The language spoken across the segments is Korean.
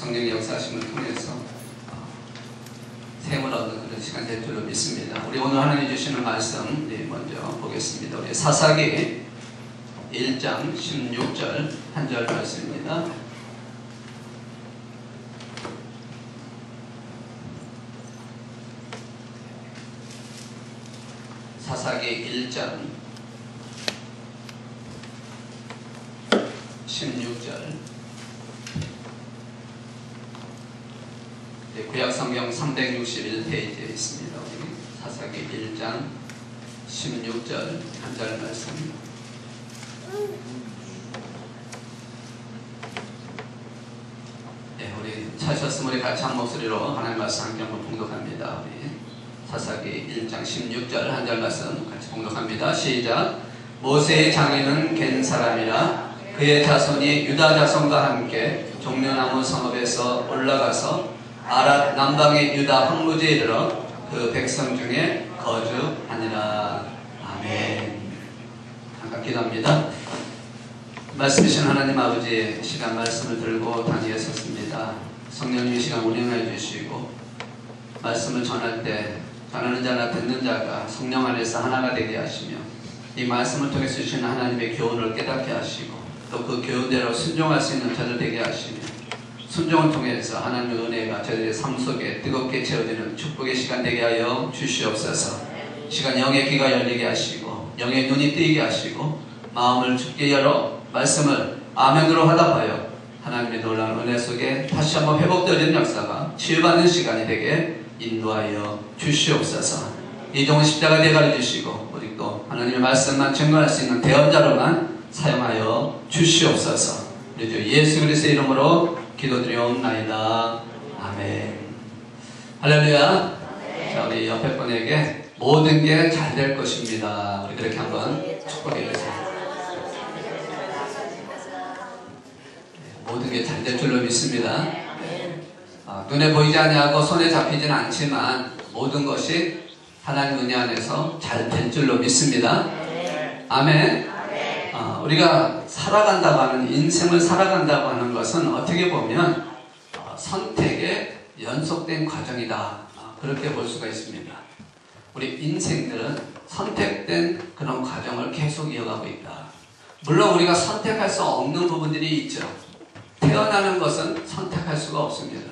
성령의 역사하심을 통해서 생을 얻는 그런 시간 될 줄로 믿습니다. 우리 오늘 하나님 주시는 말씀 먼저 보겠습니다. 우리 사사기 1장 16절 한 절 말씀입니다. 사사기 1장 16절. 구약성경 361페이지에 있습니다. 우리 사사기 1장 16절 한 절 말씀. 네, 우리 찾으셨으면 우리 같이 한 목소리로 하나님 말씀 함께 한번 봉독합니다. 우리 사사기 1장 16절 한 절 말씀 같이 봉독합니다. 시작. 모세의 장인은 겐 사람이라 그의 자손이 유다 자손과 함께 종려나무 성읍에서 올라가서 아랏 남방의 유다 황무지에 이르러 그 백성 중에 거주하니라. 아멘. 잠깐 기도합니다. 말씀이신 하나님 아버지의 시간 말씀을 들고 단위에 섰습니다. 성령님의 시간 운영해 주시고 말씀을 전할 때 전하는 자나 듣는 자가 성령 안에서 하나가 되게 하시며 이 말씀을 통해서 주시는 하나님의 교훈을 깨닫게 하시고 또 그 교훈대로 순종할 수 있는 저들 되게 하시며 순종을 통해서 하나님의 은혜가 저희들의 삶 속에 뜨겁게 채워지는 축복의 시간 되게 하여 주시옵소서. 시간 영의 귀가 열리게 하시고 영의 눈이 뜨이게 하시고 마음을 죽게 열어 말씀을 아멘으로 화답하여 하나님의 놀라운 은혜 속에 다시 한번 회복되어지는 역사가 치유받는 시간이 되게 인도하여 주시옵소서. 이종은 십자가 대가를 주시고 우리 또 하나님의 말씀만 증거할 수 있는 대언자로만 사용하여 주시옵소서. 우리 주 예수 그리스도의 이름으로 기도드리옵나이다. 아멘. 할렐루야. 자, 우리 옆에 분에게 모든 게 잘 될 것입니다. 우리 그렇게 한번 축복해 주세요. 모든 게 잘 될 줄로 믿습니다. 눈에 보이지 아니하고 손에 잡히지는 않지만 모든 것이 하나님 은혜 안에서 잘 될 줄로 믿습니다. 아멘. 우리가 살아간다고 하는 인생을 살아간다고 하는 것은 어떻게 보면 선택의 연속된 과정이다. 그렇게 볼 수가 있습니다. 우리 인생들은 선택된 그런 과정을 계속 이어가고 있다. 물론 우리가 선택할 수 없는 부분들이 있죠. 태어나는 것은 선택할 수가 없습니다.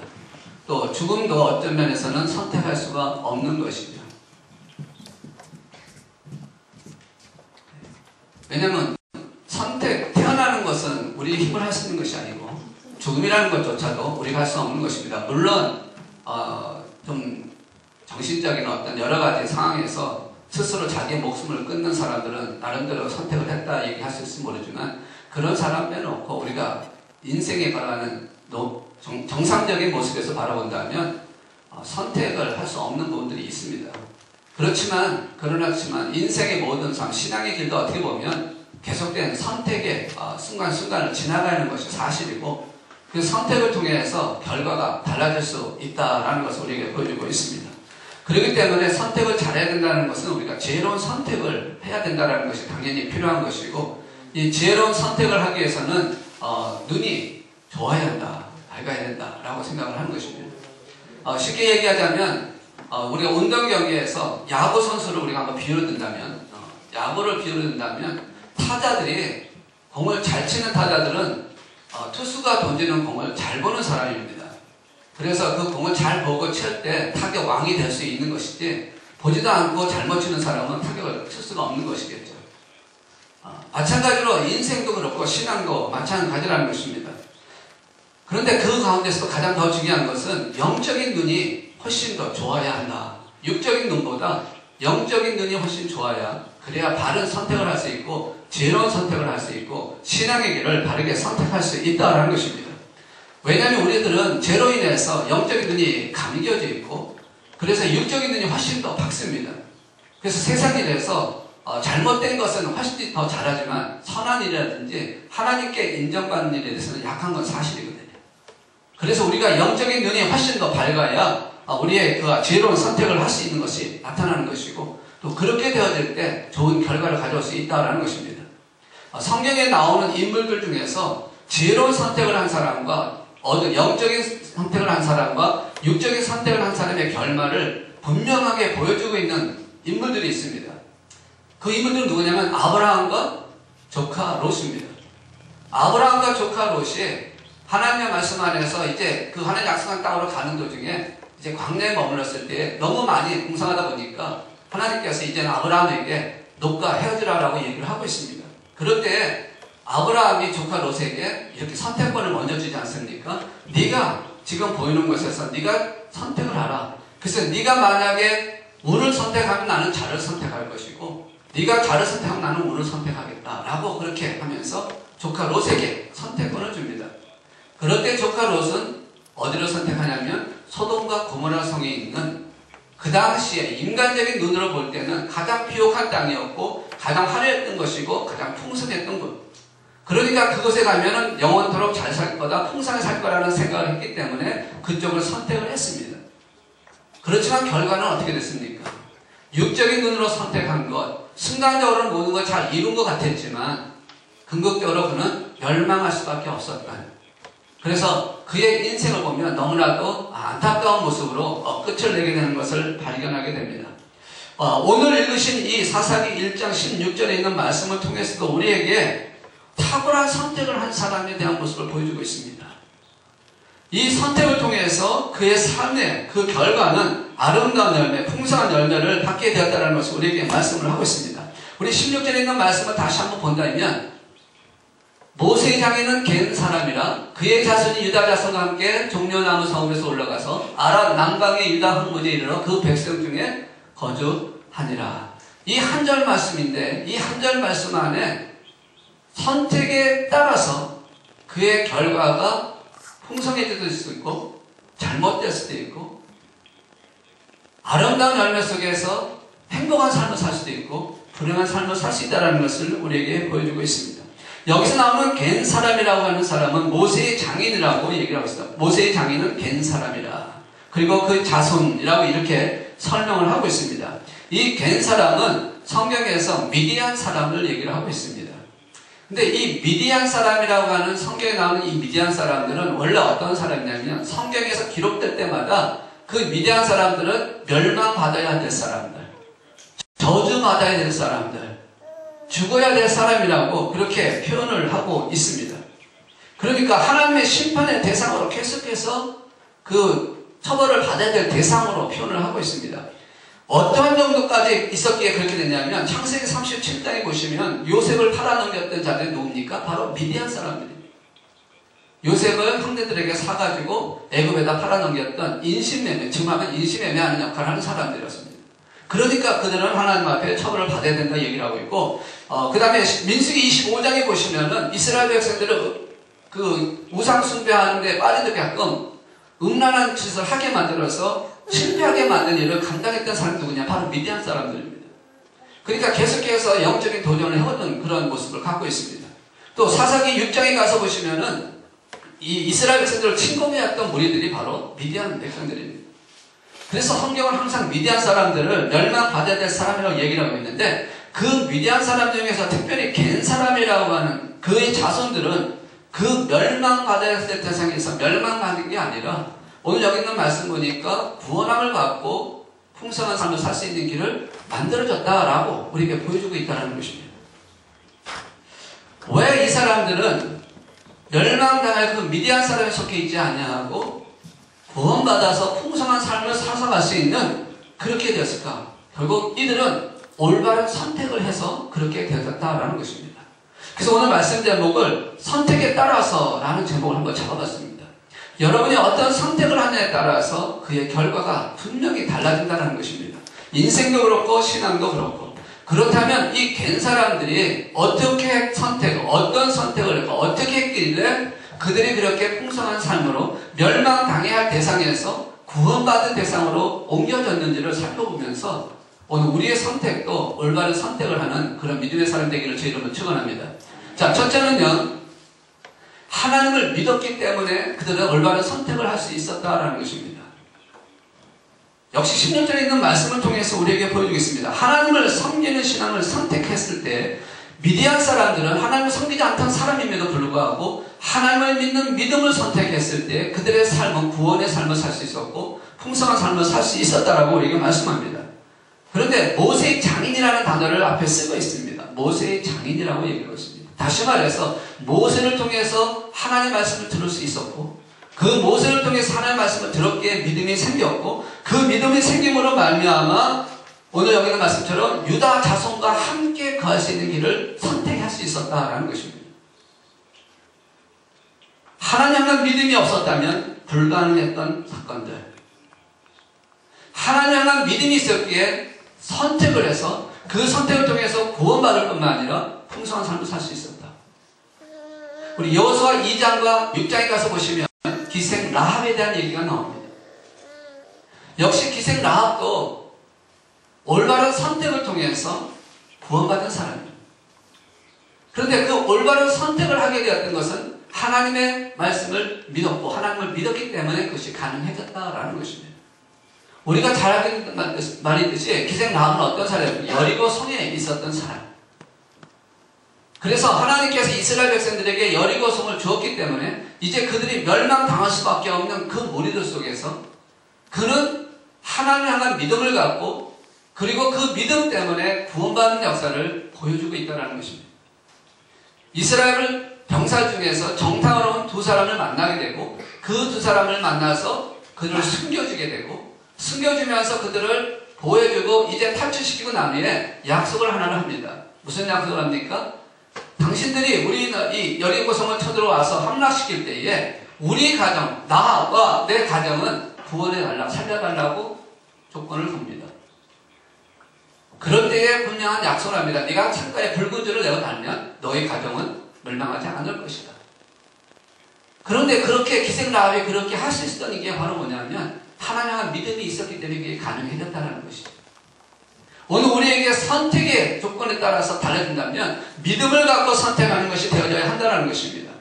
또 죽음도 어떤 면에서는 선택할 수가 없는 것이죠. 왜냐하면 태어나는 것은 우리 힘을 할 수 있는 것이 아니고 죽음이라는 것조차도 우리가 할 수 없는 것입니다. 물론 좀 정신적인 어떤 여러 가지 상황에서 스스로 자기 목숨을 끊는 사람들은 나름대로 선택을 했다 얘기할 수 있을지 모르지만 그런 사람 빼놓고 우리가 인생에 걸어가는 정상적인 모습에서 바라본다면 선택을 할 수 없는 부분들이 있습니다. 그러나 인생의 모든 삶, 신앙의 길도 어떻게 보면 계속된 선택의 순간순간을 지나가는 것이 사실이고 그 선택을 통해서 결과가 달라질 수 있다는 것을 우리에게 보여주고 있습니다. 그렇기 때문에 선택을 잘해야 된다는 것은 우리가 지혜로운 선택을 해야 된다는 것이 당연히 필요한 것이고 이 지혜로운 선택을 하기 위해서는 눈이 좋아야 한다, 밝아야 된다라고 생각을 하는 것입니다. 쉽게 얘기하자면 우리가 운동 경기에서 야구 선수를 우리가 한번 비유를 든다면 야구를 비유를 든다면 타자들이 공을 잘 치는 타자들은 투수가 던지는 공을 잘 보는 사람입니다. 그래서 그 공을 잘 보고 칠 때 타격 왕이 될 수 있는 것이지 보지도 않고 잘못 치는 사람은 타격을 칠 수가 없는 것이겠죠. 마찬가지로 인생도 그렇고 신앙도 마찬가지라는 것입니다. 그런데 그 가운데서도 가장 더 중요한 것은 영적인 눈이 훨씬 더 좋아야 한다. 육적인 눈보다 영적인 눈이 훨씬 좋아야 그래야 바른 선택을 할 수 있고 지혜로운 선택을 할 수 있고 신앙의 길을 바르게 선택할 수 있다는 것입니다. 왜냐하면 우리들은 죄로 인해서 영적인 눈이 감겨져 있고 그래서 육적인 눈이 훨씬 더 밝습니다. 그래서 세상 일에서 잘못된 것은 훨씬 더 잘하지만 선한 일이라든지 하나님께 인정받는 일에 대해서는 약한 건 사실이거든요. 그래서 우리가 영적인 눈이 훨씬 더 밝아야 우리의 그 지혜로운 선택을 할 수 있는 것이 나타나는 것이고 또 그렇게 되어질 때 좋은 결과를 가져올 수 있다는 것입니다. 성경에 나오는 인물들 중에서 지혜로운 선택을 한 사람과 영적인 선택을 한 사람과 육적인 선택을 한 사람의 결말을 분명하게 보여주고 있는 인물들이 있습니다. 그 인물들은 누구냐면 아브라함과 조카 롯입니다. 아브라함과 조카 롯이 하나님의 말씀 안에서 이제 그 하나님 약속한 땅으로 가는 도중에 이제 광야에 머물렀을 때 너무 많이 공상하다 보니까 하나님께서 이제는 아브라함에게 롯과 헤어지라라고 얘기를 하고 있습니다. 그럴 때 아브라함이 조카 롯에게 이렇게 선택권을 먼저 주지 않습니까? 네가 지금 보이는 곳에서 네가 선택을 하라. 그래서 네가 만약에 운을 선택하면 나는 자를 선택할 것이고 네가 자를 선택하면 나는 운을 선택하겠다라고 그렇게 하면서 조카 롯에게 선택권을 줍니다. 그럴 때 조카 롯은 어디를 선택하냐면 소돔과 고모라 성에 있는 그 당시에 인간적인 눈으로 볼 때는 가장 비옥한 땅이었고 가장 화려했던 것이고 가장 풍성했던 곳. 그러니까 그곳에 가면은 영원토록 잘 살 거다, 풍성하게 살 거라는 생각을 했기 때문에 그쪽을 선택을 했습니다. 그렇지만 결과는 어떻게 됐습니까? 육적인 눈으로 선택한 것, 순간적으로는 모든 걸 잘 이룬 것 같았지만 궁극적으로 그는 멸망할 수밖에 없었다. 그래서 그의 인생을 보면 너무나도 안타까운 모습으로 끝을 내게 되는 것을 발견하게 됩니다. 오늘 읽으신 이 사사기 1장 16절에 있는 말씀을 통해서도 우리에게 탁월한 선택을 한 사람에 대한 모습을 보여주고 있습니다. 이 선택을 통해서 그의 삶의 그 결과는 아름다운 열매, 풍성한 열매를 받게 되었다는 것을 우리에게 말씀을 하고 있습니다. 우리 16절에 있는 말씀을 다시 한번 본다면 모세의 장인은 겐 사람이라 그의 자손이 유다 자손과 함께 종려나무 성읍에서 올라가서 아랍 남방의 유다 항구에 이르러 그 백성 중에 거주하니라. 이 한 절 말씀인데 이 한 절 말씀 안에 선택에 따라서 그의 결과가 풍성해질 수도 있고 잘못될 수도 있고 아름다운 열매 속에서 행복한 삶을 살 수도 있고 불행한 삶을 살 수 있다는 것을 우리에게 보여주고 있습니다. 여기서 나오는 겐 사람이라고 하는 사람은 모세의 장인이라고 얘기를 하고 있습니다. 모세의 장인은 겐 사람이라. 그리고 그 자손이라고 이렇게 설명을 하고 있습니다. 이 겐 사람은 성경에서 미디안 사람을 얘기를 하고 있습니다. 근데 이 미디안 사람이라고 하는 성경에 나오는 이 미디안 사람들은 원래 어떤 사람이냐면 성경에서 기록될 때마다 그 미디안 사람들은 멸망받아야 될 사람들, 저주받아야 될 사람들, 죽어야 될 사람이라고 그렇게 표현을 하고 있습니다. 그러니까 하나님의 심판의 대상으로 계속해서 그 처벌을 받아야 될 대상으로 표현을 하고 있습니다. 어떠한 정도까지 있었기에 그렇게 됐냐면 창세기 37장에 보시면 요셉을 팔아넘겼던 자들이 누굽니까? 바로 미디안 사람들입니다. 요셉을 형제들에게 사가지고 애굽에다 팔아넘겼던 인신매매, 지금 하면 인신매매하는 역할을 하는 사람들이었습니다. 그러니까 그들은 하나님 앞에 처벌을 받아야 된다 얘기를 하고 있고 그 다음에 민수기 25장에 보시면은 이스라엘 백성들을 그 우상 숭배하는 데 빠져들게끔 음란한 짓을 하게 만들어서 실패하게 만든 일을 감당했던 사람이 누구냐? 바로 미디안 사람들입니다. 그러니까 계속해서 영적인 도전을 해왔던 그런 모습을 갖고 있습니다. 또 사사기 6장에 가서 보시면은 이 이스라엘 백성들을 침공해왔던 무리들이 바로 미디안 백성들입니다. 그래서 성경은 항상 미디안 사람들을 멸망받아야 될 사람이라고 얘기를 하고 있는데 그 미디안 사람 중에서 특별히 겐 사람이라고 하는 그의 자손들은 그 멸망받아야 될 대상에서 멸망받은 게 아니라 오늘 여기 있는 말씀 보니까 구원함을 받고 풍성한 삶을 살 수 있는 길을 만들어줬다라고 우리에게 보여주고 있다는 것입니다. 왜 이 사람들은 멸망당할 그 미디안 사람에 속해 있지 아니하고 구원받아서 풍성한 삶을 살아갈 수 있는 그렇게 되었을까? 결국 이들은 올바른 선택을 해서 그렇게 되었다라는 것입니다. 그래서 오늘 말씀 제목을 선택에 따라서라는 제목을 한번 잡아봤습니다. 여러분이 어떤 선택을 하냐에 따라서 그의 결과가 분명히 달라진다는 것입니다. 인생도 그렇고 신앙도 그렇고. 그렇다면 이 겐 사람들이 어떻게 어떤 선택을 했고 어떻게 했길래 그들이 그렇게 풍성한 삶으로 멸망당해야 할 대상에서 구원받은 대상으로 옮겨졌는지를 살펴보면서 오늘 우리의 선택도 올바른 선택을 하는 그런 믿음의 사람 되기를 제 이름으로 축원합니다. 자, 첫째는요. 하나님을 믿었기 때문에 그들은 올바른 선택을 할 수 있었다라는 것입니다. 역시 16절에 있는 말씀을 통해서 우리에게 보여주겠습니다. 하나님을 섬기는 신앙을 선택했을 때 미디안 사람들은 하나님을 섬기지 않던 사람임에도 불구하고 하나님을 믿는 믿음을 선택했을 때 그들의 삶은 구원의 삶을 살 수 있었고 풍성한 삶을 살 수 있었다라고 우리에게 말씀합니다. 그런데 모세의 장인이라는 단어를 앞에 쓰고 있습니다. 모세의 장인이라고 얘기하고 있습니다. 다시 말해서 모세를 통해서 하나님의 말씀을 들을 수 있었고 그 모세를 통해서 하나님의 말씀을 들었기에 믿음이 생겼고 그 믿음이 생김으로 말미암아 오늘 여기 있는 말씀처럼 유다 자손과 함께 거할 수 있는 길을 선택할 수 있었다라는 것입니다. 하나님의 믿음이 없었다면 불가능했던 사건들, 하나님의 믿음이 있었기에 선택을 해서 그 선택을 통해서 구원받을 뿐만 아니라 풍성한 삶을 살 수 있었다. 우리 여호수아 2장과 6장에 가서 보시면 기생 라합에 대한 얘기가 나옵니다. 역시 기생 라합도 올바른 선택을 통해서 구원받은 사람이에요. 그런데 그 올바른 선택을 하게 되었던 것은 하나님의 말씀을 믿었고 하나님을 믿었기 때문에 그것이 가능해졌다라는 것입니다. 우리가 잘 알고 있는 말이듯이 기생 라합은 어떤 사람이에요? 여리고 성에 있었던 사람. 그래서 하나님께서 이스라엘 백성들에게 여리고 성을 주었기 때문에 이제 그들이 멸망당할 수밖에 없는 그 무리들 속에서 그는 하나님을 향한 믿음을 갖고 그리고 그 믿음 때문에 구원받는 역사를 보여주고 있다는 것입니다. 이스라엘 병사 중에서 정탐하러 온 두 사람을 만나게 되고 그 두 사람을 만나서 그들을 숨겨주게 되고 숨겨주면서 그들을 보호해주고 이제 탈출시키고 난 후에 약속을 하나를 합니다. 무슨 약속을 합니까? 당신들이 우리 이 여리고성을 쳐들어와서 함락시킬 때에 우리 가정, 나와 내 가정은 구원해달라고 살려달라고 조건을 겁니다. 그런 때에 분명한 약속을 합니다. 네가 창가에 붉은 줄을 내어 달면 너희 가정은 멸망하지 않을 것이다. 그런데 그렇게 기생 라합이 그렇게 할 수 있었던 게 바로 뭐냐면 하나님의 믿음이 있었기 때문에 그게 가능해졌다는 것이죠. 오늘 우리에게 선택의 조건에 따라서 달라진다면 믿음을 갖고 선택하는 것이 되어져야 한다는 것입니다.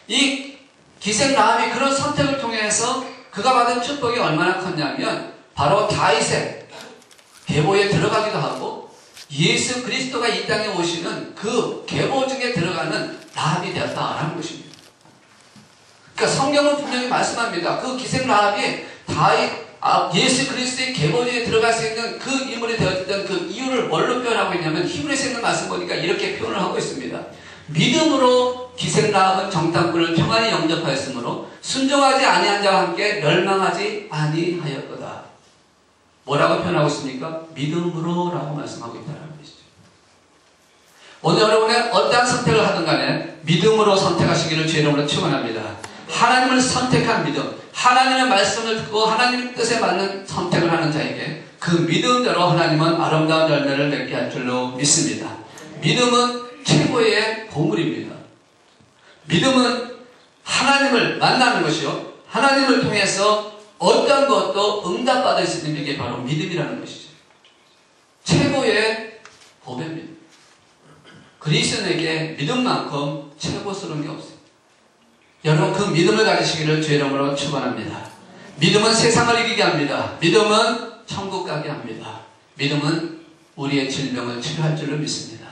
이 기생 라합이 그런 선택을 통해서 그가 받은 축복이 얼마나 컸냐면 바로 다윗의 계보에 들어가기도 하고 예수 그리스도가 이 땅에 오시는 그 계보 중에 들어가는 라합이 되었다라는 것입니다. 그러니까 성경은 분명히 말씀합니다. 그 기생 라합이 예수 그리스도의 계보 중에 들어갈 수 있는 그 인물이 되었던 그 이유를 뭘로 표현하고 있냐면 히브리서에 있는 말씀 보니까 이렇게 표현을 하고 있습니다. 믿음으로 기생 라합은 정탐꾼을 평안히 영접하였으므로 순종하지 아니한 자와 함께 멸망하지 아니하였도다. 뭐라고 표현하고 있습니까? 믿음으로 라고 말씀하고 있다는 것이죠. 오늘 여러분의 어떠한 선택을 하든 간에 믿음으로 선택하시기를 주의 이름으로 축원합니다. 하나님을 선택한 믿음, 하나님의 말씀을 듣고 하나님의 뜻에 맞는 선택을 하는 자에게 그 믿음대로 하나님은 아름다운 열매를 맺게 할 줄로 믿습니다. 믿음은 최고의 보물입니다. 믿음은 하나님을 만나는 것이요, 하나님을 통해서 어떤 것도 응답받을 수 있는 게 바로 믿음이라는 것이죠. 최고의 보배입니다. 그리스도인에게 믿음만큼 최고스러운 게 없어요. 여러분 그 믿음을 가지시기를 주의 이름으로 축원합니다. 믿음은 세상을 이기게 합니다. 믿음은 천국 가게 합니다. 믿음은 우리의 질병을 치료할 줄로 믿습니다.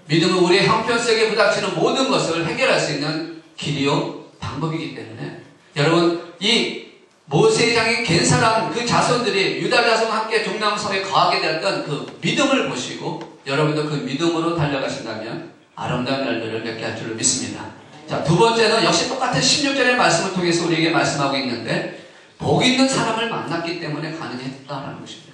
믿음은 우리의 형편속에 부닥치는 모든 것을 해결할 수 있는 길이요 방법이기 때문에 여러분 이 모세의 장인 겐사람 그 자손들이 유다 자손과 함께 종남성에 거하게 되었던 그 믿음을 보시고 여러분도 그 믿음으로 달려가신다면 아름다운 열매를 맺게 할 줄로 믿습니다. 자, 두 번째는 역시 똑같은 16절의 말씀을 통해서 우리에게 말씀하고 있는데 복 있는 사람을 만났기 때문에 가능했다라는 것입니다.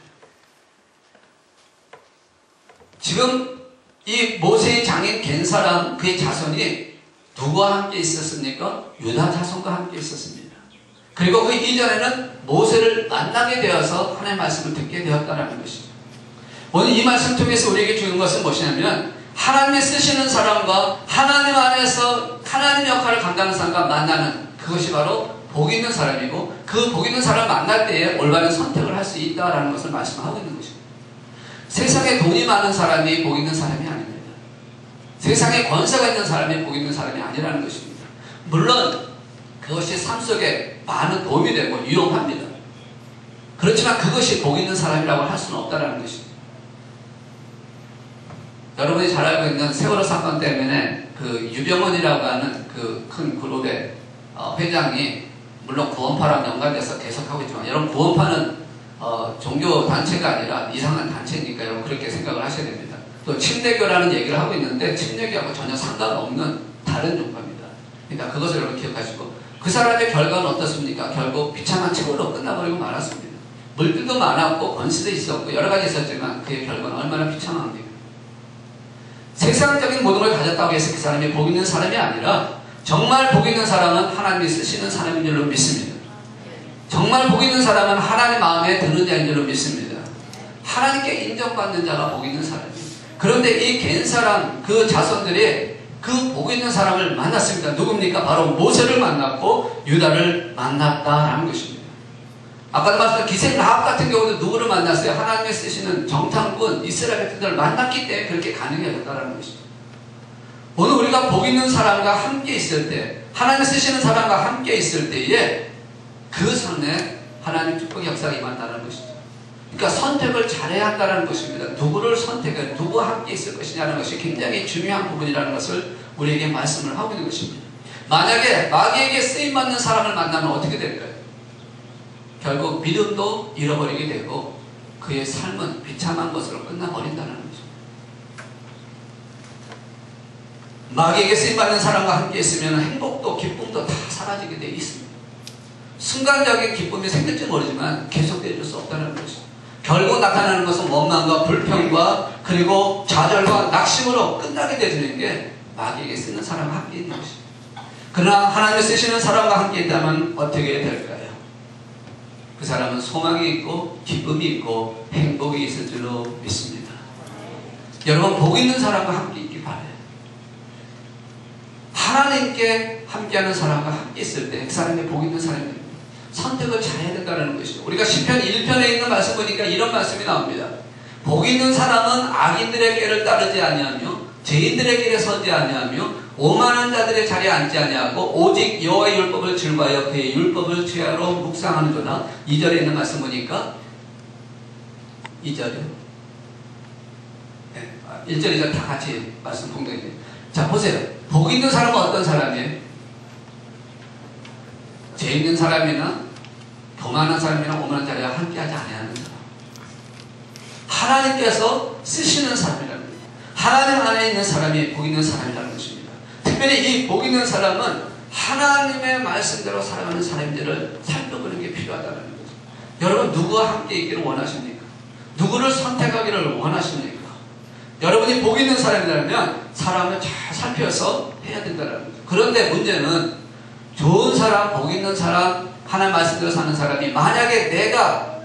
지금 이 모세의 장인 겐사람 그의 자손이 누구와 함께 있었습니까? 유다 자손과 함께 있었습니다. 그리고 그 이전에는 모세를 만나게 되어서 하나님의 말씀을 듣게 되었다는 것이죠. 오늘 이 말씀 통해서 우리에게 주는 것은 무엇이냐면 하나님이 쓰시는 사람과 하나님 안에서 하나님 역할을 감당하는 사람과 만나는 그것이 바로 복 있는 사람이고 그 복 있는 사람을 만날 때에 올바른 선택을 할 수 있다는 것을 말씀하고 있는 것입니다. 세상에 돈이 많은 사람이 복 있는 사람이 아닙니다. 세상에 권세가 있는 사람이 복 있는 사람이 아니라는 것입니다. 물론 그것이 삶 속에 많은 도움이 되고 유용합니다. 그렇지만 그것이 복 있는 사람이라고 할 수는 없다는 것입니다. 여러분이 잘 알고 있는 세월호 사건 때문에 그 유병헌이라고 하는 그 큰 그룹의 회장이 물론 구원파랑 연관돼서 계속하고 있지만 여러분 구원파는 종교 단체가 아니라 이상한 단체니까 여러분 그렇게 생각을 하셔야 됩니다. 또 침례교라는 얘기를 하고 있는데 침례교하고 전혀 상관없는 다른 종파입니다. 그러니까 그것을 여러분 기억하시고 그 사람의 결과는 어떻습니까? 결국 비참한 최후로 끝나버리고 말았습니다. 물질도 많았고 권세도 있었고 여러 가지 있었지만 그의 결과는 얼마나 비참합니까? 세상적인 모든 걸 가졌다고 해서 그 사람이 복 있는 사람이 아니라 정말 복 있는 사람은 하나님이 쓰시는 사람인 줄로 믿습니다. 정말 복 있는 사람은 하나님 마음에 드는 자인 줄로 믿습니다. 하나님께 인정받는 자가 복 있는 사람이에요. 그런데 이 갠 사람, 그 자손들이 그 복 있는 사람을 만났습니다. 누굽니까? 바로 모세를 만났고 유다를 만났다라는 것입니다. 아까도 말씀드린 기생 라합 같은 경우도 누구를 만났어요? 하나님이 쓰시는 정탐꾼 이스라엘 백성들을 만났기 때문에 그렇게 가능해졌다는 것입니다. 오늘 우리가 복 있는 사람과 함께 있을 때, 하나님이 쓰시는 사람과 함께 있을 때에 그 손에 하나님 축복의 역사가 임한다는 것이죠. 그러니까 선택을 잘해야 한다는 것입니다. 누구를 선택해, 누구와 함께 있을 것이냐는 것이 굉장히 중요한 부분이라는 것을 우리에게 말씀을 하고 있는 것입니다. 만약에 마귀에게 쓰임받는 사람을 만나면 어떻게 될까요? 결국 믿음도 잃어버리게 되고 그의 삶은 비참한 것으로 끝나버린다는 거죠. 마귀에게 쓰임받는 사람과 함께 있으면 행복도 기쁨도 다 사라지게 되어 있습니다. 순간적인 기쁨이 생길지 모르지만 계속되어질 수 없다는 것이죠. 결국 나타나는 것은 원망과 불평과 그리고 좌절과 낙심으로 끝나게 되는 게 마귀에게 쓰는 사람과 함께 있는 것입니다. 그러나 하나님을 쓰시는 사람과 함께 있다면 어떻게 될까요? 그 사람은 소망이 있고 기쁨이 있고 행복이 있을 줄로 믿습니다. 여러분 복 있는 사람과 함께 있기 바라요. 하나님께 함께하는 사람과 함께 있을 때 그 사람이 복 있는 사람입니다. 선택을 잘해야 된다는 것이죠. 우리가 시편 1편에 있는 말씀 보니까 이런 말씀이 나옵니다. 복 있는 사람은 악인들의 길을 따르지 아니하며 죄인들의 길에 서지 아니하며 오만한 자들의 자리에 앉지 아니하고 오직 여호와의 율법을 즐거워하여 그의 율법을 죄하로 묵상하는도다. 2절에 있는 말씀 보니까 2절이요. 네, 1절, 2절 다 같이 말씀 공동이에요. 자 보세요. 복 있는 사람은 어떤 사람이에요? 죄 있는 사람이나 교만한 사람이나 오만한 자리에 함께하지 아니하는 사람. 하나님께서 쓰시는 사람이라는 거예요. 하나님 안에 있는 사람이 복 있는 사람이라는 것입니다. 특별히 이 복 있는 사람은 하나님의 말씀대로 살아가는 사람들을 살펴보는 게 필요하다는 거죠. 여러분 누구와 함께 있기를 원하십니까? 누구를 선택하기를 원하십니까? 여러분이 복 있는 사람이라면 사람을 잘 살펴서 해야 된다는 거죠. 그런데 문제는 좋은 사람, 복 있는 사람, 하나님 말씀대로 사는 사람이 만약에 내가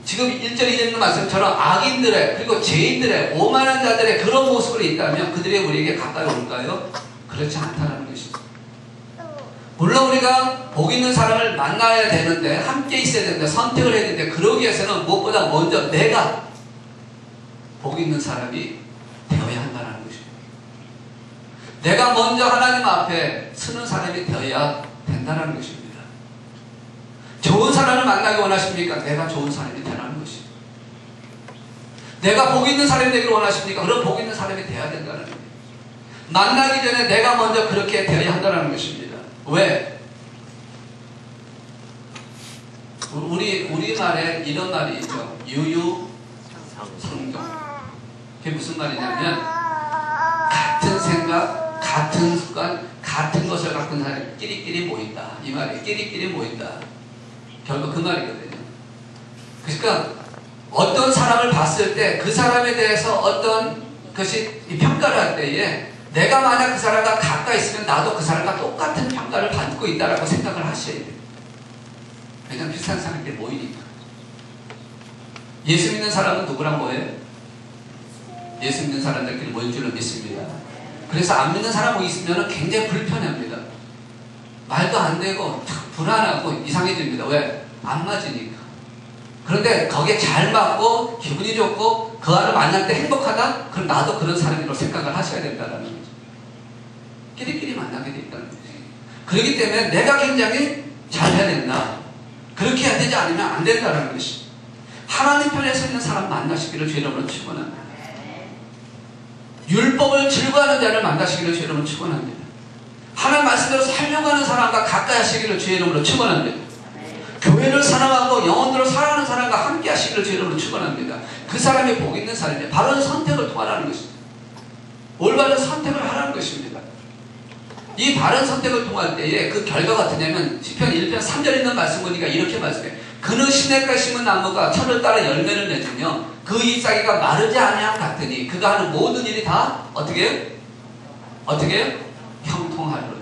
지금 1절 2절 있는 말씀처럼 악인들의 그리고 죄인들의 오만한 자들의 그런 모습으로 있다면 그들이 우리에게 가까이 올까요? 그렇지 않다는 것이죠. 물론 우리가 복 있는 사람을 만나야 되는데 함께 있어야 되는데 선택을 해야 되는데 그러기 위해서는 무엇보다 먼저 내가 복 있는 사람이 되어야 한다는 것입니다. 내가 먼저 하나님 앞에 서는 사람이 되어야 된다는 것입니다. 좋은 사람을 만나기 원하십니까? 내가 좋은 사람이 되라는 것입니다. 내가 복 있는 사람이 되기를 원하십니까? 그럼 복 있는 사람이 되어야 된다는 겁니다. 만나기 전에 내가 먼저 그렇게 되어야 한다는 것입니다. 왜? 우리말에 이런 말이 있죠. 유유상종. 그게 무슨 말이냐면 같은 생각, 같은 습관, 같은 것을 갖는 사람이 끼리끼리 모인다. 이 말이 끼리끼리 모인다. 결국 그 말이거든요. 그러니까 어떤 사람을 봤을 때 그 사람에 대해서 어떤 것이 평가를 할 때에 내가 만약 그 사람과 가까이 있으면 나도 그 사람과 똑같은 평가를 받고 있다라고 생각을 하셔야 돼요. 왜냐하면 비슷한 사람들이 모이니까. 예수 믿는 사람은 누구랑 모여요? 예수 믿는 사람들끼리 모일 줄로 믿습니다. 그래서 안 믿는 사람이 있으면 굉장히 불편합니다. 말도 안 되고 불안하고 이상해집니다. 왜? 안 맞으니까. 그런데 거기에 잘 맞고 기분이 좋고 그 안을 만날 때 행복하다? 그럼 나도 그런 사람이라고 생각을 하셔야 된다는 거죠. 끼리끼리 만나게 돼 있다는 거죠. 그렇기 때문에 내가 굉장히 잘해야 된다. 그렇게 해야 되지 않으면 안 된다는 것이. 하나님 편에 서 있는 사람 만나시기를 주 이름으로 축원합니다. 율법을 즐거워하는 자를 만나시기를 주의 이름으로 축원합니다. 하나님 말씀대로 살려고 하는 사람과 가까이 하시기를 주의 이름으로 축원합니다. 교회를 사랑하고 영혼들을 사랑하는 사람과 함께 하시기를 주의 이름으로 축원합니다. 그 사람이 복 있는 사람이에요. 바른 선택을 통하라는 것입니다. 올바른 선택을 하라는 것입니다. 이 바른 선택을 통할 때에 그 결과가 어떠냐면 시편 1편 3절에 있는 말씀 보니까 이렇게 말씀해요. 그는 시냇가에 심은 나무가 철을 따라 열매를 맺으며 그 잎사귀가 마르지 아니함 같으니 그가 하는 모든 일이 다 어떻게 해요? 어떻게 해요? 형통하리로다.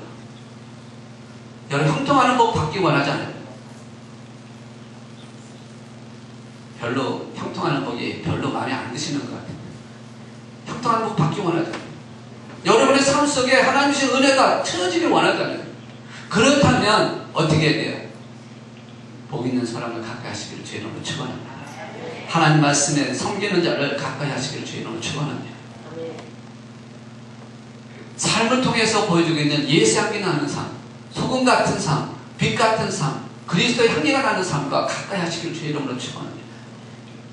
여러분 형통하는 법 받기 원하지 않아요? 별로 형통하는 법이 별로 마음에 안 드시는 것 같아요. 형통하는 법 받기 원하지 않아요. 여러분의 삶 속에 하나님 주신 은혜가 채워지길 원하잖아요. 그렇다면 어떻게 해야 돼요? 복 있는 사람을 가까이 하시기를 주의 이름으로 축원합니다. 하나님 말씀에 섬기는 자를 가까이 하시기를 주의 이름으로 축원합니다. 삶을 통해서 보여주고 있는 예수향기 나는 삶, 소금 같은 삶, 빛 같은 삶, 그리스도의 향기가 나는 삶과 가까이 하시기를 주의 이름으로 축원합니다.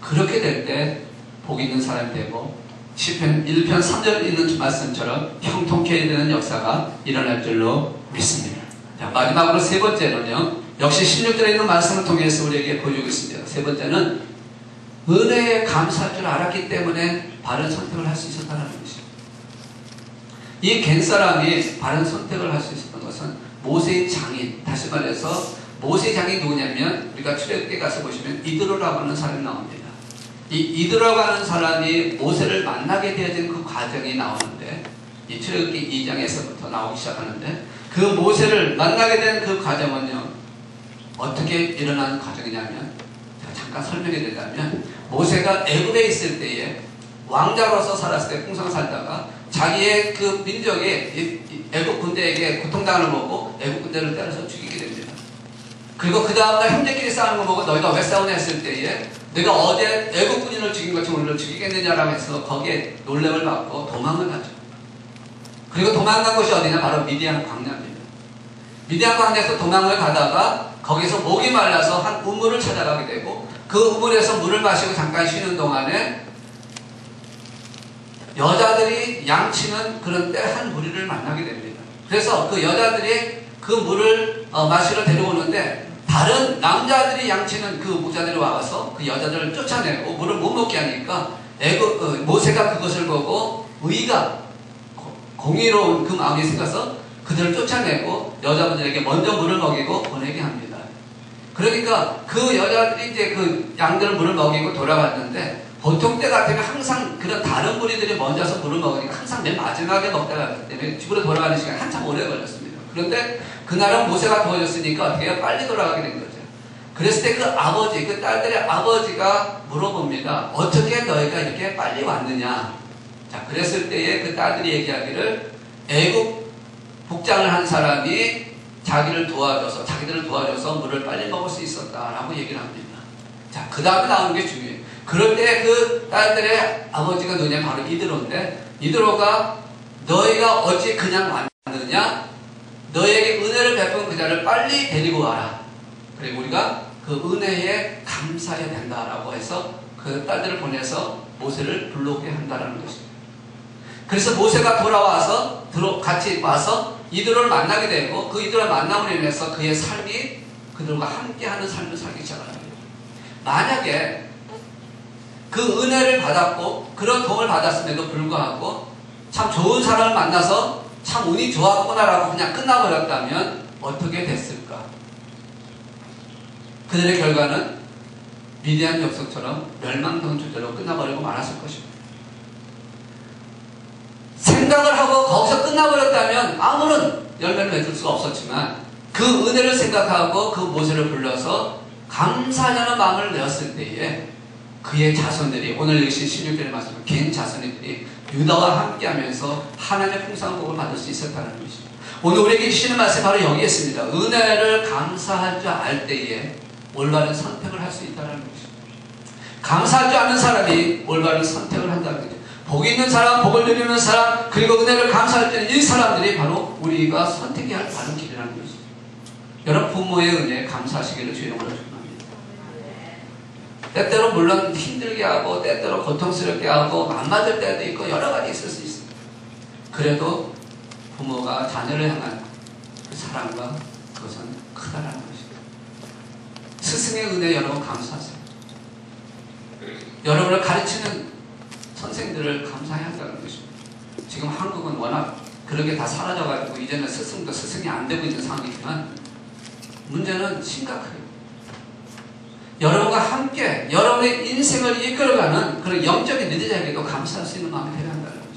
그렇게 될 때 복 있는 사람이 되고 시편 1편 3절에 있는 말씀처럼 형통케 되는 역사가 일어날 줄로 믿습니다. 자, 마지막으로 세 번째는요. 역시 16절에 있는 말씀을 통해서 우리에게 보여주고 있습니다. 세 번째는 은혜에 감사할 줄 알았기 때문에 바른 선택을 할 수 있었다는 것입니다. 이 겐사람이 바른 선택을 할 수 있었던 것은 모세의 장인, 다시 말해서 모세의 장인이 누구냐면 우리가 출애굽기에 가서 보시면 이드로라고 하는 사람이 나옵니다. 이 이드로라고 하는 사람이 모세를 만나게 되어진 그 과정이 나오는데 이 출애굽기 2장에서부터 나오기 시작하는데 그 모세를 만나게 된 그 과정은요 어떻게 일어난 과정이냐면 제가 잠깐 설명해 드리자면 모세가 애굽에 있을 때에 왕자로서 살았을 때 풍성을 살다가 자기의 그 민족의 애굽 군대에게 고통당하는 거 보고 애굽 군대를 때려서 죽이게 됩니다. 그리고 그 다음날 형제끼리 싸우는 거 보고 너희가 왜 싸우냐 했을 때에 내가 어제 애굽 군인을 죽인 것처럼 오늘을 죽이겠느냐라고 해서 거기에 놀램을 받고 도망을 가죠. 그리고 도망간 곳이 어디냐? 바로 미디안 광야입니다. 미디안 광야에서 도망을 가다가 거기서 목이 말라서 한 우물을 찾아가게 되고 그 우물에서 물을 마시고 잠깐 쉬는 동안에 여자들이 양치는 그런 때 한 무리를 만나게 됩니다. 그래서 그 여자들이 그 물을 마시러 데려오는데 다른 남자들이 양치는 그 부자들이 와서 그 여자들을 쫓아내고 물을 못 먹게 하니까 모세가 그것을 보고 의가 공의로운 그 마음이 생겨서 그들을 쫓아내고 여자분들에게 먼저 물을 먹이고 보내게 합니다. 그러니까 그 여자들이 이제 그 양들을 물을 먹이고 돌아갔는데 보통 때 같으면 항상 그런 다른 무리들이 먼저서 물을 먹으니까 항상 맨 마지막에 먹다가 갔기 때문에 집으로 돌아가는 시간이 한참 오래 걸렸습니다. 그런데 그날은 모세가 도와줬으니까 어떻게 해요? 빨리 돌아가게 된 거죠. 그랬을 때 그 아버지, 그 딸들의 아버지가 물어봅니다. 어떻게 너희가 이렇게 빨리 왔느냐? 자, 그랬을 때에 그 딸들이 얘기하기를 애굽 복장을 한 사람이 자기들을 도와줘서 물을 빨리 먹을 수 있었다라고 얘기를 합니다. 자, 그 다음에 나오는 게 중요해요. 그럴 때 그 딸들의 아버지가 누구냐? 바로 이드로인데 이드로가 너희가 어찌 그냥 왔느냐? 너에게 은혜를 베푼 그 자를 빨리 데리고 와라. 그리고 우리가 그 은혜에 감사해야 된다라고 해서 그 딸들을 보내서 모세를 불러오게 한다라는 것입니다. 그래서 모세가 돌아와서 같이 와서 이들을 만나게 되고 그 이들을 만남으로 인해서 그의 삶이 그들과 함께하는 삶을 살기 시작합니다. 만약에 그 은혜를 받았고 그런 도움을 받았음에도 불구하고 참 좋은 사람을 만나서 참 운이 좋았구나라고 그냥 끝나버렸다면 어떻게 됐을까? 그들의 결과는 미디안 족속처럼 멸망전주대로 끝나버리고 말았을 것입니다. 생각을 하고 거기서 끝나버렸다면 아무런 열매를 맺을 수가 없었지만 그 은혜를 생각하고 그 모세를 불러서 감사하는 마음을 내었을 때에 그의 자손들이 오늘 역시 16절의 말씀은 겐 자손들이 유다와 함께하면서 하나님의 풍성한 복을 받을 수 있었다는 것입니다. 오늘 우리에게 주시는 말씀이 바로 여기에 있습니다. 은혜를 감사할 줄 알 때에 올바른 선택을 할 수 있다는 것입니다. 감사할 줄 아는 사람이 올바른 선택을 한다는 거죠. 복 있는 사람, 복을 누리는 사람, 그리고 은혜를 감사할 때는 이 사람들이 바로 우리가 선택해야 할 바른 길이라는 것입니다. 여러분 부모의 은혜에 감사하시기를 주의 이름으로 축원합니다. 때때로 물론 힘들게 하고 때때로 고통스럽게 하고 안 맞을 때도 있고 여러 가지 있을 수 있습니다. 그래도 부모가 자녀를 향한 그 사랑과 그것은 크다라는 것입니다. 스승의 은혜 여러분 감사하세요. 여러분을 가르치는 선생들을 감사해야 한다는 것입니다. 지금 한국은 워낙 그런 게 다 사라져가지고 이제는 스승도 스승이 안 되고 있는 상황이지만 문제는 심각해요. 여러분과 함께 여러분의 인생을 이끌어가는 그런 영적인 리더에게도 감사할 수 있는 마음이 되어야 한다는 것입니다.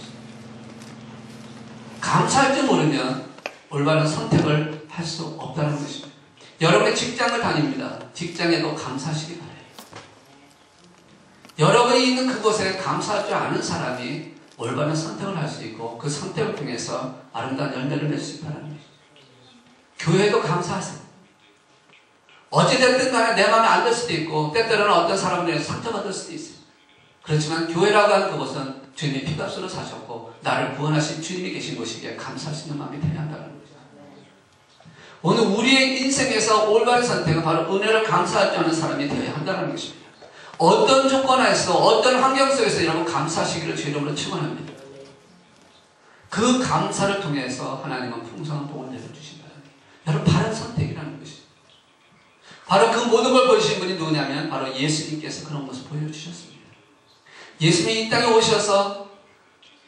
감사할 줄 모르면 올바른 선택을 할 수 없다는 것입니다. 여러분의 직장을 다닙니다. 직장에도 감사하시기 바랍니다. 여러분이 있는 그곳에 감사할 줄 아는 사람이 올바른 선택을 할 수 있고 그 선택을 통해서 아름다운 열매를 맺을 수 있다는 것입니다. 교회도 감사하세요. 어찌됐든 간에 내 마음에 안 들 수도 있고 때때로는 어떤 사람들에게 상처받을 수도 있어요. 그렇지만 교회라고 하는 그곳은 주님이 피값으로 사셨고 나를 구원하신 주님이 계신 곳이기에 감사할 수 있는 마음이 되어야 한다는 거죠. 오늘 우리의 인생에서 올바른 선택은 바로 은혜를 감사할 줄 아는 사람이 되어야 한다는 것입니다. 어떤 조건에서 어떤 환경 속에서 여러분 감사하시기를 주 이름으로 축원합니다. 그 감사를 통해서 하나님은 풍성한 복을 내려주신다. 여러분 바른 선택이라는 것입니다. 바로 그 모든 걸 보여주신 분이 누구냐면 바로 예수님께서 그런 모습 보여주셨습니다. 예수님이 이 땅에 오셔서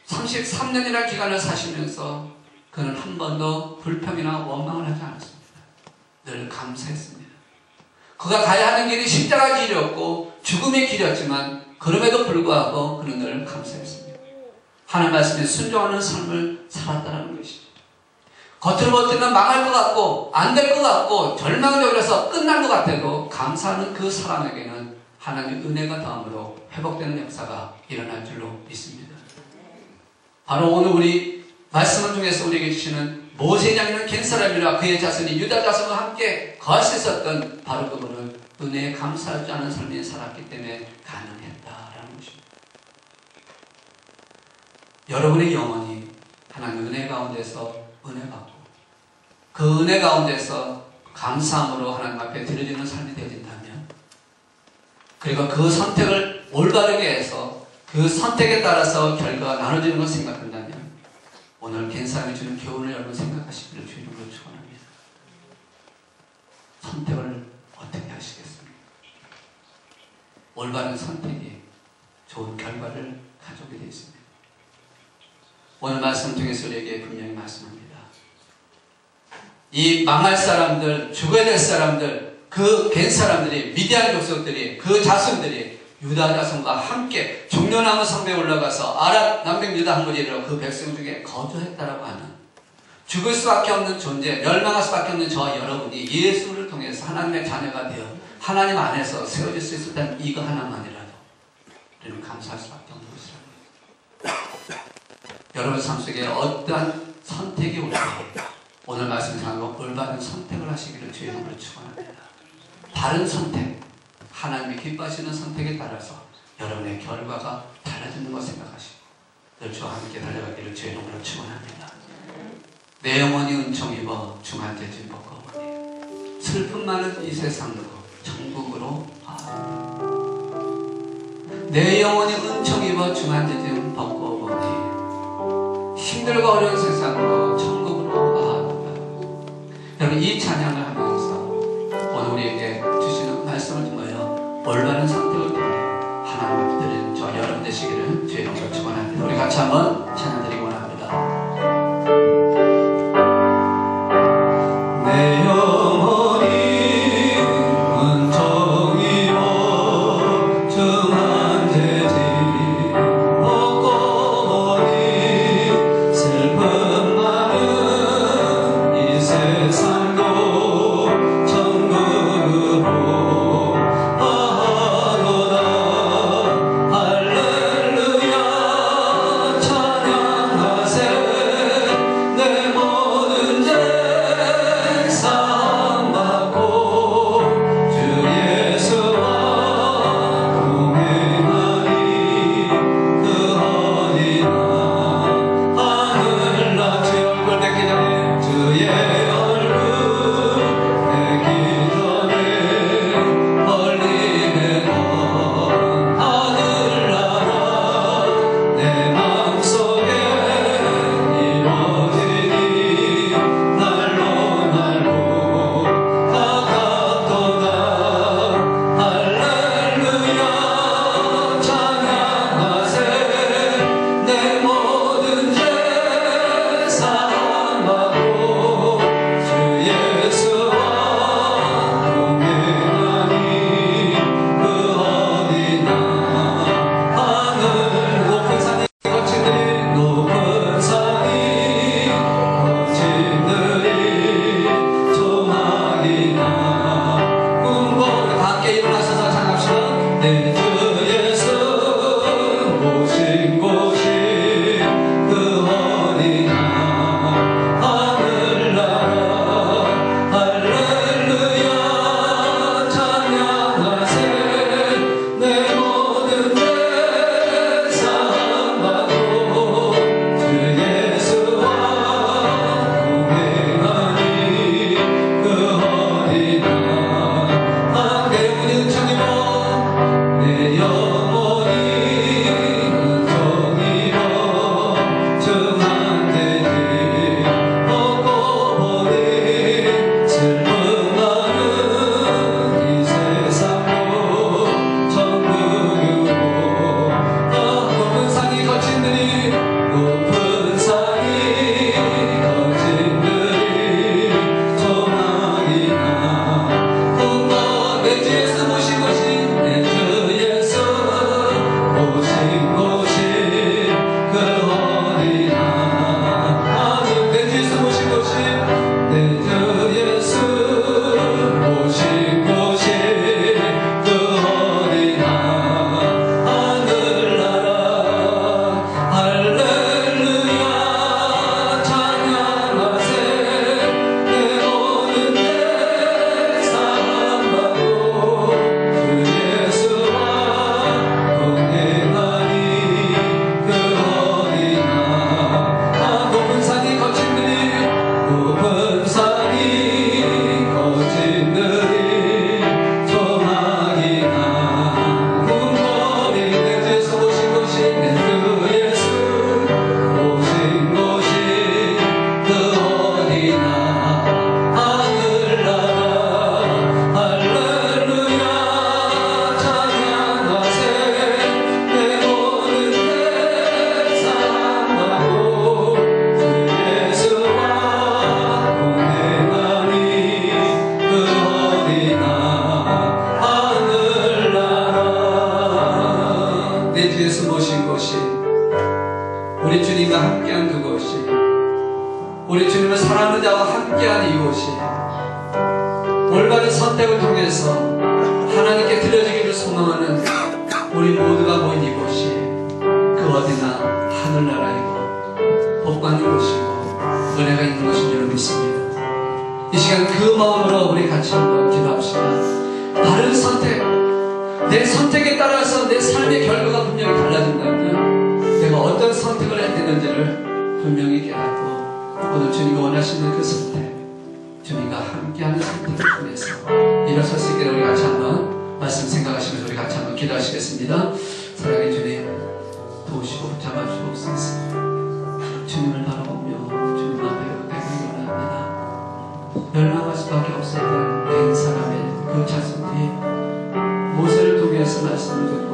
33년이라는 기간을 사시면서 그는 한 번도 불평이나 원망을 하지 않았습니다. 늘 감사했습니다. 그가 가야 하는 길이 십자가 길이었고 죽음의 길이었지만 그럼에도 불구하고 그는 늘 감사했습니다. 하나님 말씀에 순종하는 삶을 살았다는 것이죠. 겉으로 볼 때는 망할 것 같고 안 될 것 같고 절망적이라서 끝난 것 같아도 감사하는 그 사람에게는 하나님의 은혜가 더함으로 회복되는 역사가 일어날 줄로 믿습니다. 바로 오늘 우리 말씀 중에서 우리에게 주시는 모세장이라는 긴 사람이라 그의 자손이 유다 자손과 함께 거할 수 있었던 바로 그분은 은혜에 감사할 줄 아는 삶이 살았기 때문에 가능했다라는 것입니다. 여러분의 영혼이 하나님의 은혜 가운데서 은혜 받고 그 은혜 가운데서 감사함으로 하나님 앞에 드려지는 삶이 되어진다면 그리고 그 선택을 올바르게 해서 그 선택에 따라서 결과가 나눠지는 것을 생각한다면 오늘 겐사람이 주는 교훈을 여러분 생각하시기를 주님으로 축원합니다. 선택을 어떻게 하시겠습니까? 올바른 선택이 좋은 결과를 가져오게 되어 있습니다. 오늘 말씀 통해서 우리에게 분명히 말씀합니다. 이 망할 사람들, 죽어야 될 사람들, 그 겐 사람들이, 미디안 족속들이, 그 자손들이 유다 자손과 함께 종려나무 성배에 올라가서 아랍 남백 유다 한 무리로 그 백성 중에 거주했다라고 하는 죽을 수밖에 없는 존재, 멸망할 수밖에 없는 저 여러분이 예수를 통해서 하나님의 자녀가 되어 하나님 안에서 세워질 수 있었다는 이거 하나만이라도 우리는 감사할 수밖에 없는 것이랍니다. 여러분 삶 속에 어떠한 선택이 올지 오늘 말씀상으로 올바른 선택을 하시기를 주의 이름으로 축원합니다. 바른 선택, 하나님이 기뻐하시는 선택에 따라서 여러분의 결과가 달라지는 것 생각하시고 늘 저와 함께 달려가기를 주의 이름으로 축원합니다. 내 영혼이 은총 입어 중한죄진 벗고오니 슬픔 많은 이 세상으로 천국으로 내 영혼이 은총 입어 중한죄진 벗고오니 힘들고 어려운 세상으로 천국으로 여러분 이 찬양을 하면서 오늘 우리에게 주시는 말씀을 통하여 올바른 선택을 통해 하나님 앞에 드리는 저 여러분 되시기를 주의 이름으로 축원합니다. 우리 같이 한번 찬양 드리기 원합니다. 내 영혼이 은총 입어 중한 죄짐 벗고 오니 슬픈 함께한 그곳이, 우리 주님을 사랑하는 자와 함께한 이곳이, 올바른 선택을 통해서 하나님께 드려지기를 소망하는 우리 모두가 모인 이곳이 그 어디나 하늘나라이고 복받는 곳이고 은혜가 있는 곳인 줄 믿습니다. 이 시간 그 마음으로 우리 같이 한번 기도합시다. 바른 선택, 내 선택에 따라서 내 삶의 결과가 분명히 달라진다면 내가 어떤 선택을 해야 되는지를 분명히 깨닫고 오늘 주님이 원하시는 그 선택, 주님과 함께하는 선택을 통해서 일어설 수 있게 우리 같이 한번 말씀 생각하시면서 우리 같이 한번 기도하시겠습니다. 사랑의 주님, 도우시고 붙잡아 주옵소서. 주님을 바라보며 주님 앞에 가기를 원합니다. 멸망할 수밖에 없었던 내 사람의 그 자손들이 모세를 통해서 말씀을 듣고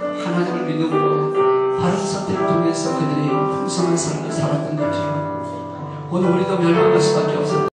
하나님을 믿음으로 바른 선택을 통해서 그들이 풍성한 삶을 살았던 것이요, 오늘 우리도 멸망할 수밖에 없었던